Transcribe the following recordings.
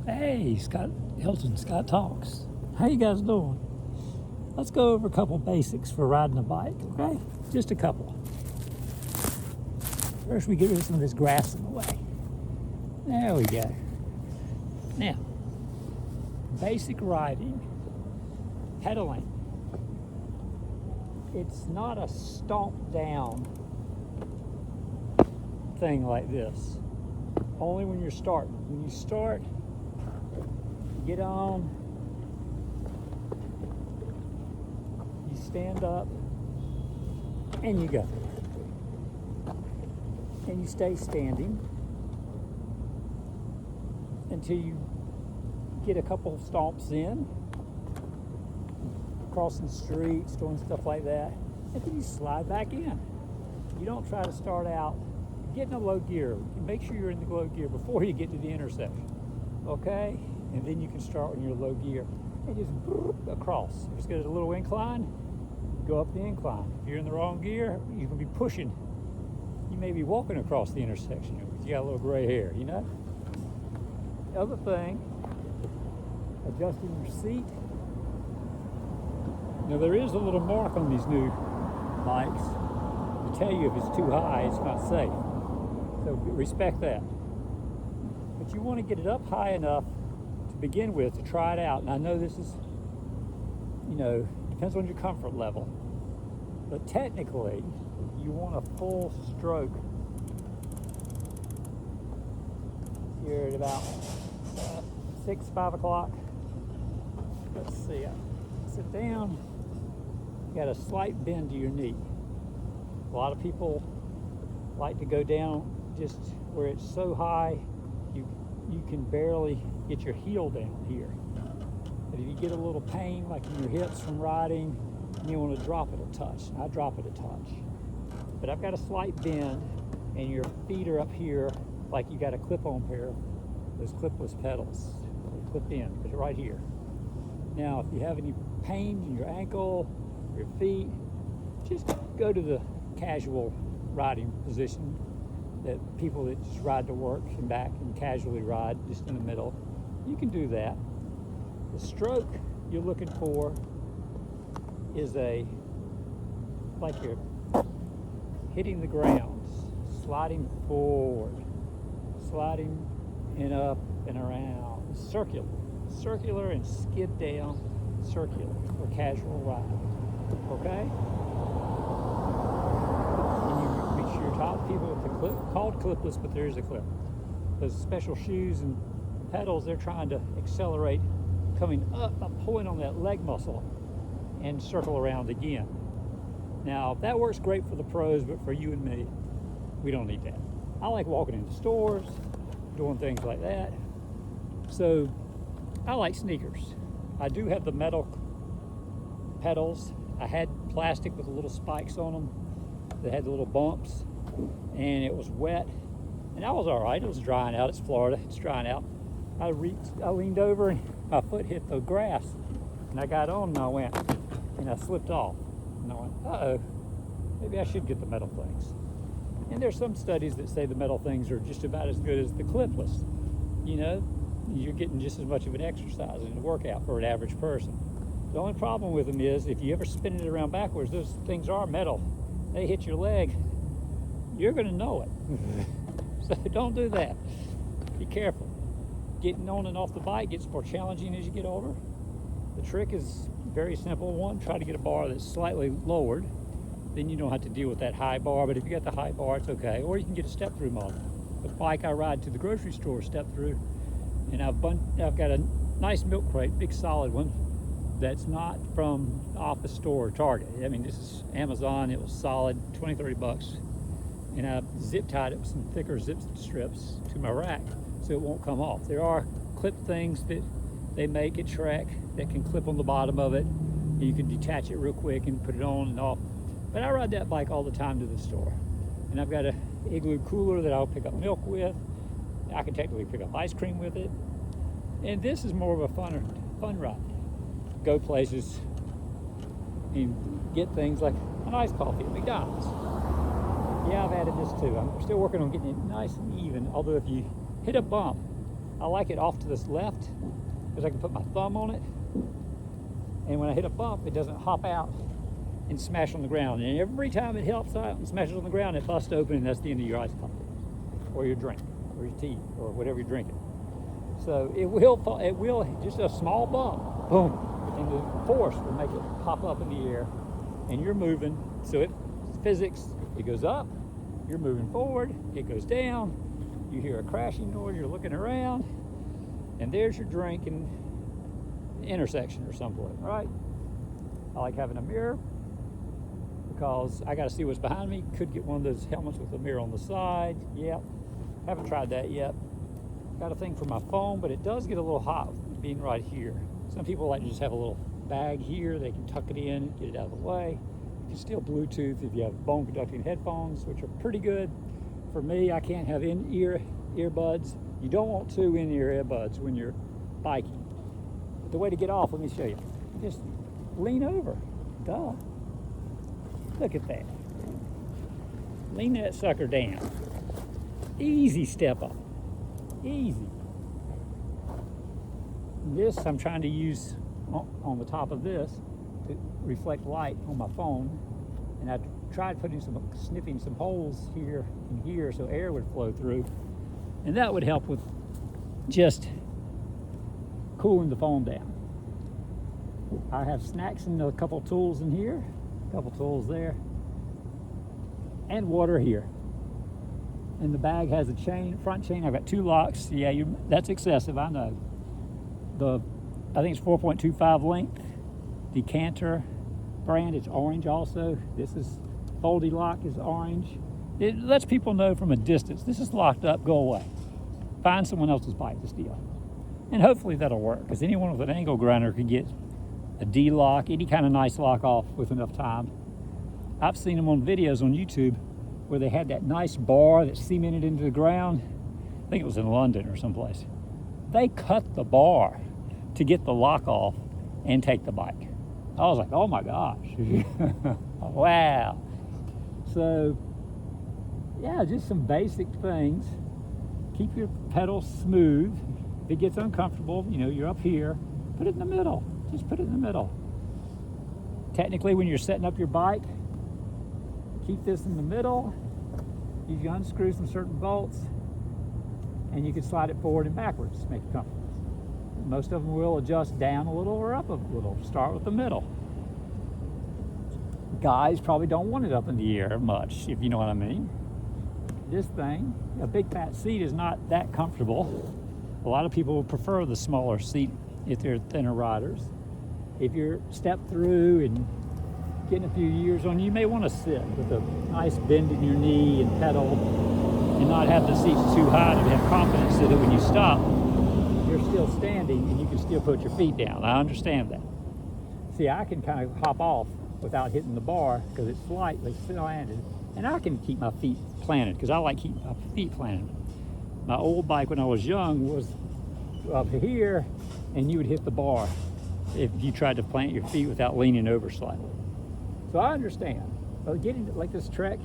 Hey, Scott Hilton, Scott Talks. How you guys doing? Let's go over a couple basics for riding a bike, okay? Just a couple. First, we get rid of some of this grass in the way. There we go. Now, basic riding, pedaling. It's not a stomp down thing like this. Only when you're starting. When you start, get on, you stand up, and you go. And you stay standing until you get a couple of stomps in, crossing streets, doing stuff like that, and then you slide back in. You don't try to start out, get in a low gear. Make sure you're in the low gear before you get to the intersection, okay? And then you can start when you're low gear and just across. If it's got a little incline, go up the incline. If you're in the wrong gear, you can be pushing. You may be walking across the intersection because you got a little gray hair, you know? The other thing, adjusting your seat. Now there is a little mark on these new bikes to tell you if it's too high, it's not safe. So respect that. But you want to get it up high enough to begin with to try it out. And I know this is, depends on your comfort level. But technically, you want a full stroke here at about 5 o'clock. Let's see, sit down, you got a slight bend to your knee. A lot of people like to go down just where it's so high, you can barely get your heel down here. But if you get a little pain like in your hips from riding, you want to drop it a touch. I drop it a touch. But I've got a slight bend and your feet are up here like you got a clip-on pair of those clipless pedals. They clip in, because they're right here. Now, if you have any pain in your ankle, your feet, just go to the casual riding position that people that just ride to work and back and casually ride just in the middle. You can do that. The stroke you're looking for is like you're hitting the ground, sliding forward, sliding and up and around, circular and skid down, circular for casual ride, okay? And you make sure you're top people with the clip, called clipless, but there is a clip. Those special shoes and pedals, they're trying to accelerate coming up, pulling on that leg muscle and circle around again. Now, that works great for the pros, but for you and me, we don't need that. I like walking into stores, doing things like that. So, I like sneakers. I do have the metal pedals. I had plastic with little spikes on them that had the little bumps, and it was wet. And I was all right. It was drying out. It's Florida. It's drying out. I leaned over, and my foot hit the grass. And I got on, and I went, and I slipped off. And I went, uh-oh, maybe I should get the metal things. And there's some studies that say the metal things are just about as good as the clipless. You know, you're getting just as much of an exercise and a workout for an average person. The only problem with them is if you ever spin it around backwards, those things are metal. They hit your leg, you're gonna know it. So don't do that. Be careful. Getting on and off the bike gets more challenging as you get older. The trick is very simple. One, try to get a bar that's slightly lowered. Then you don't have to deal with that high bar, but if you got the high bar, it's okay. Or you can get a step-through model. The bike I ride to the grocery store, step-through, and I've got a nice milk crate, big solid one, that's not from office store or Target. I mean, this is Amazon. It was solid, 20, 30 bucks. And I zip tied it with some thicker zip strips to my rack so it won't come off. There are clip things that they make at Trek that can clip on the bottom of it. And you can detach it real quick and put it on and off. But I ride that bike all the time to the store. And I've got a Igloo cooler that I'll pick up milk with. I can technically pick up ice cream with it. And this is more of a fun ride. Go places and get things like an iced coffee at McDonald's. Yeah, I've added this too. I'm still working on getting it nice and even, although if you hit a bump, I like it off to this left because I can put my thumb on it, and when I hit a bump, it doesn't hop out and smash on the ground. And every time it helps out and smashes on the ground, it busts open, and that's the end of your ice pump, or your drink, or your tea, or whatever you're drinking. So it will just a small bump, boom, and the force will make it pop up in the air, and you're moving. So it's physics. It goes up, you're moving forward. It goes down. You hear a crashing noise. You're looking around, and there's your drink in the intersection or someplace, right? I like having a mirror because I got to see what's behind me. Could get one of those helmets with a mirror on the side. Yep, haven't tried that yet. Got a thing for my phone, but it does get a little hot being right here. Some people like to just have a little bag here. They can tuck it in, get it out of the way. You can still Bluetooth if you have bone conducting headphones, which are pretty good. For me, I can't have in-ear earbuds. You don't want two in-ear earbuds when you're biking. But the way to get off, let me show you. Just lean over. Duh. Look at that. Lean that sucker down. Easy step up. Easy. This I'm trying to use on the top of this to reflect light on my phone, and I tried snipping some holes here and here so air would flow through, and that would help with just cooling the phone down. I have snacks and a couple tools in here, a couple tools there, and water here. And the bag has a chain, front chain. I've got two locks. Yeah, that's excessive, I know. I think it's 4.25 length. Decanter brand, it's orange also. This is Foldy Lock is orange. It lets people know from a distance, this is locked up, go away. Find someone else's bike to steal. And hopefully that'll work, because anyone with an angle grinder can get a D-lock, any kind of nice lock off with enough time. I've seen them on videos on YouTube where they had that nice bar that's cemented into the ground. I think it was in London or someplace. They cut the bar to get the lock off and take the bike. I was like, oh my gosh. Wow. So, yeah, just some basic things. Keep your pedals smooth. If it gets uncomfortable, you're up here, put it in the middle. Just put it in the middle. Technically, when you're setting up your bike, keep this in the middle. You can unscrew some certain bolts, and you can slide it forward and backwards to make it comfortable. Most of them will adjust down a little or up a little. Start with the middle. Guys probably don't want it up in the air much, if you know what I mean. This thing, a big fat seat is not that comfortable. A lot of people would prefer the smaller seat if they're thinner riders. If you're step through and getting a few years on, you may want to sit with a nice bend in your knee and pedal and not have the seats too high to have confidence so that when you stop, you're still standing and you can still put your feet down. I understand that. See, I can kind of hop off without hitting the bar because it's slightly slanted, and I can keep my feet planted because I like keeping my feet planted. My old bike when I was young was up here, and you would hit the bar if you tried to plant your feet without leaning over slightly. So I understand. But getting like this Trek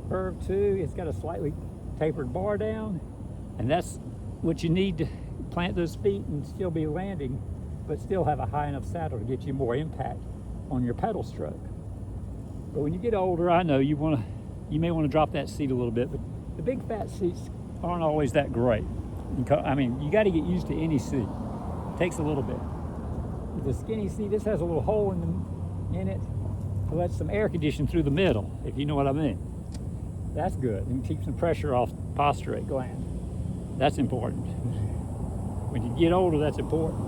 Curve 2, it's got a slightly tapered bar down, and that's what you need to plant those feet and still be landing, but still have a high enough saddle to get you more impact on your pedal stroke. But when you get older, I know you may want to drop that seat a little bit, but the big fat seats aren't always that great. I mean, you got to get used to any seat. It takes a little bit. The skinny seat, this has a little hole in it to let some air condition through the middle, if you know what I mean. That's good, and keep some pressure off the posturate gland. That's important. When you get older, that's important.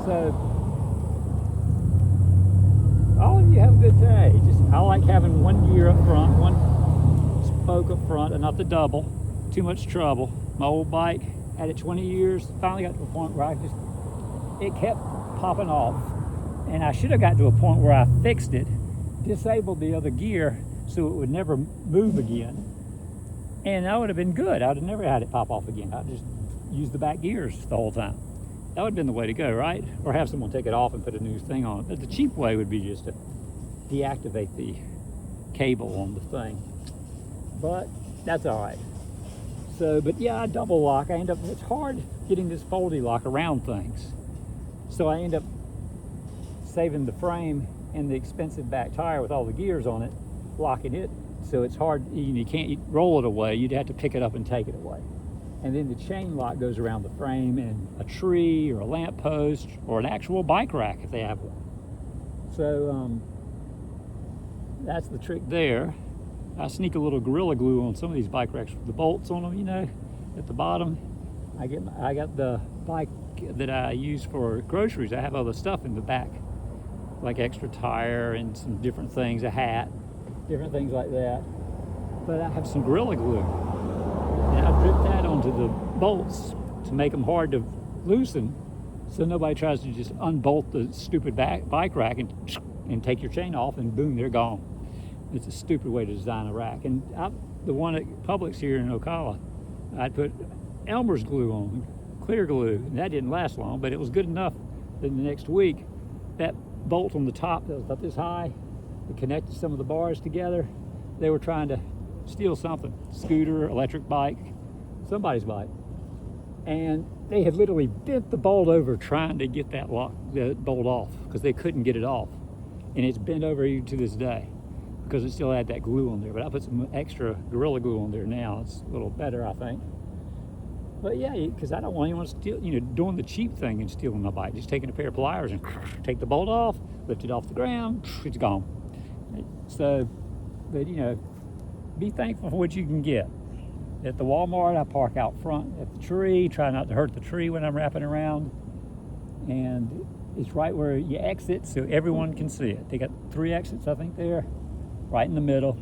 So, all of you have a good day. I like having one gear up front, one spoke up front, and not the double. Too much trouble. My old bike, had it 20 years, finally got to a point where it kept popping off. And I should have got to a point where I fixed it, disabled the other gear so it would never move again. And that would have been good. I'd have never had it pop off again. I'd just use the back gears the whole time. That would have been the way to go, right? Or have someone take it off and put a new thing on it. But the cheap way would be just to deactivate the cable on the thing. But that's all right. So, but yeah, I double lock. I end up, it's hard getting this foldy lock around things. So I end up saving the frame and the expensive back tire with all the gears on it, locking it. So it's hard, you can't roll it away. You'd have to pick it up and take it away. And then the chain lock goes around the frame and a tree or a lamp post or an actual bike rack if they have one. So that's the trick there. I sneak a little Gorilla Glue on some of these bike racks with the bolts on them, you know, at the bottom. I got the bike that I use for groceries. I have other stuff in the back, like extra tire and some different things, a hat, different things like that. But I have some Gorilla Glue, and I drip that onto the bolts to make them hard to loosen, so nobody tries to just unbolt the stupid bike rack and take your chain off, and boom, they're gone. It's a stupid way to design a rack. And the one at Publix here in Ocala, I put Elmer's glue on, clear glue, and that didn't last long, but it was good enough that the next week, that bolt on the top that was about this high, that connected some of the bars together, they were trying to steal something, scooter, electric bike, somebody's bike. And they had literally bent the bolt over trying to get that bolt off because they couldn't get it off. And it's bent over even to this day, because it still had that glue on there. But I put some extra Gorilla Glue on there now. It's a little better, I think. But yeah, because I don't want anyone to steal, doing the cheap thing and stealing my bike. Just taking a pair of pliers and take the bolt off, lift it off the ground, it's gone. So, but be thankful for what you can get. At the Walmart, I park out front at the tree, try not to hurt the tree when I'm wrapping around. And it's right where you exit so everyone can see it. They got 3 exits, I think, there. Right in the middle,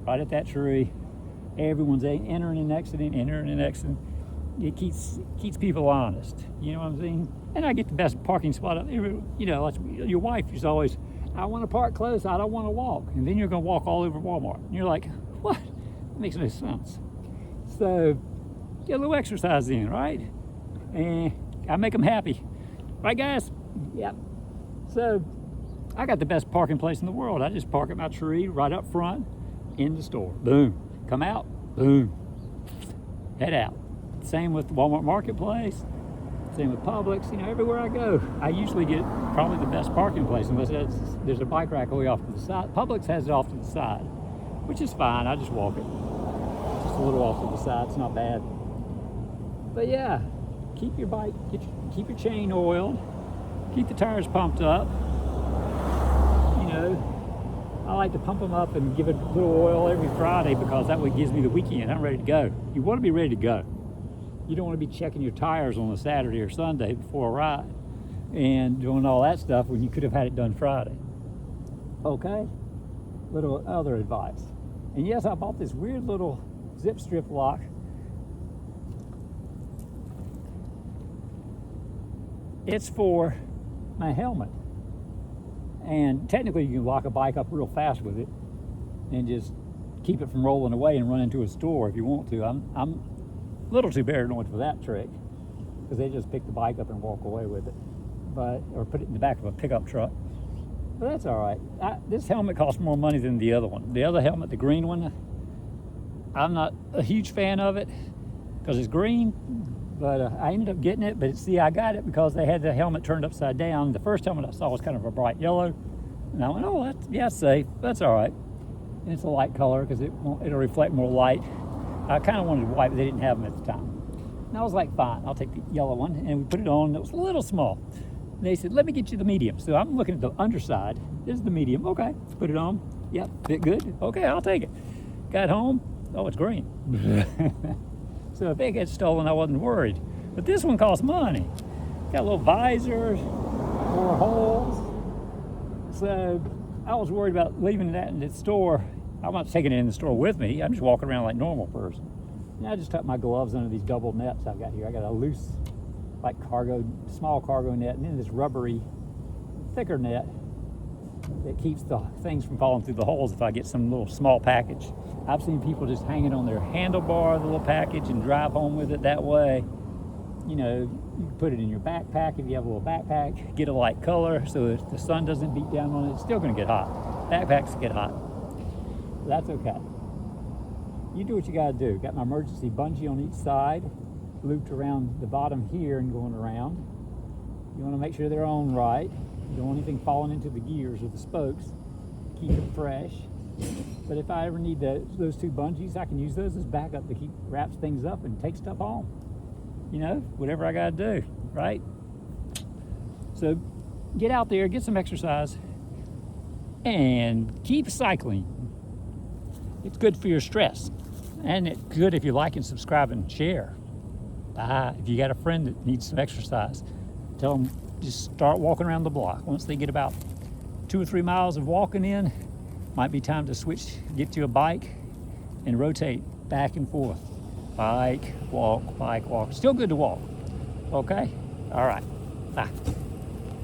right at that tree. Everyone's entering and exiting, entering and exiting. It keeps people honest. You know what I'm saying? And I get the best parking spot up there. Your wife is always, I want to park close, I don't want to walk. And then you're going to walk all over Walmart. And you're like, what? That makes no sense. So get a little exercise in, right? And I make them happy. Right, guys? Yep. So I got the best parking place in the world. I just park at my tree right up front in the store. Boom. Come out. Boom. Head out. Same with the Walmart Marketplace. Same with Publix. Everywhere I go, I usually get probably the best parking place unless there's a bike rack way off to the side. Publix has it off to the side, which is fine. I just walk it. Just a little off to the side. It's not bad. But yeah, keep your bike, keep your chain oiled. Keep the tires pumped up. I like to pump them up and give it a little oil every Friday because that way gives me the weekend. I'm ready to go. You want to be ready to go. You don't want to be checking your tires on a Saturday or Sunday before a ride and doing all that stuff when you could have had it done Friday. Okay? Little other advice. And yes, I bought this weird little zip strip lock. It's for my helmet. And technically you can lock a bike up real fast with it and just keep it from rolling away and run into a store if you want to. I'm a little too paranoid for that trick because they just pick the bike up and walk away with it, or put it in the back of a pickup truck. But that's all right. This helmet costs more money than the other one. The other helmet, the green one, I'm not a huge fan of it because it's green. But I ended up getting it, but see, I got it because they had the helmet turned upside down. The first helmet I saw was kind of a bright yellow, and I went, oh, that's safe. That's all right. And it's a light color because it'll reflect more light. I kind of wanted white, but they didn't have them at the time. And I was like, fine, I'll take the yellow one, and we put it on. It was a little small. And they said, let me get you the medium. So I'm looking at the underside. This is the medium. Okay, put it on. Yep, fit good. Okay, I'll take it. Got home. Oh, it's green. So if it gets stolen, I wasn't worried. But this one costs money. Got a little visor, more holes. So I was worried about leaving that in the store. I'm not taking it in the store with me. I'm just walking around like a normal person. And I just tuck my gloves under these double nets I've got here. I got a loose, like small cargo net, and then this rubbery, thicker net that keeps the things from falling through the holes if I get some little small package. I've seen people just hang it on their handlebar, the little package, and drive home with it that way. You can put it in your backpack if you have a little backpack. Get a light color so if the sun doesn't beat down on it, it's still going to get hot. Backpacks get hot. That's okay. you do what you gotta do. Got my emergency bungee on each side, looped around the bottom here and going around. You wanna make sure they're on right. You don't want anything falling into the gears or the spokes. Keep it fresh. But if I ever need those two bungees, I can use those as backup to keep wraps things up and take stuff home. You know, whatever I gotta do, right? So get out there, get some exercise, and keep cycling. It's good for your stress, and it's good if you like and subscribe and share. If you got a friend that needs some exercise, tell them just start walking around the block. Once they get about 2 or 3 miles of walking in, might be time to switch, get to a bike and rotate back and forth. Bike, walk, still good to walk. Okay? All right, bye.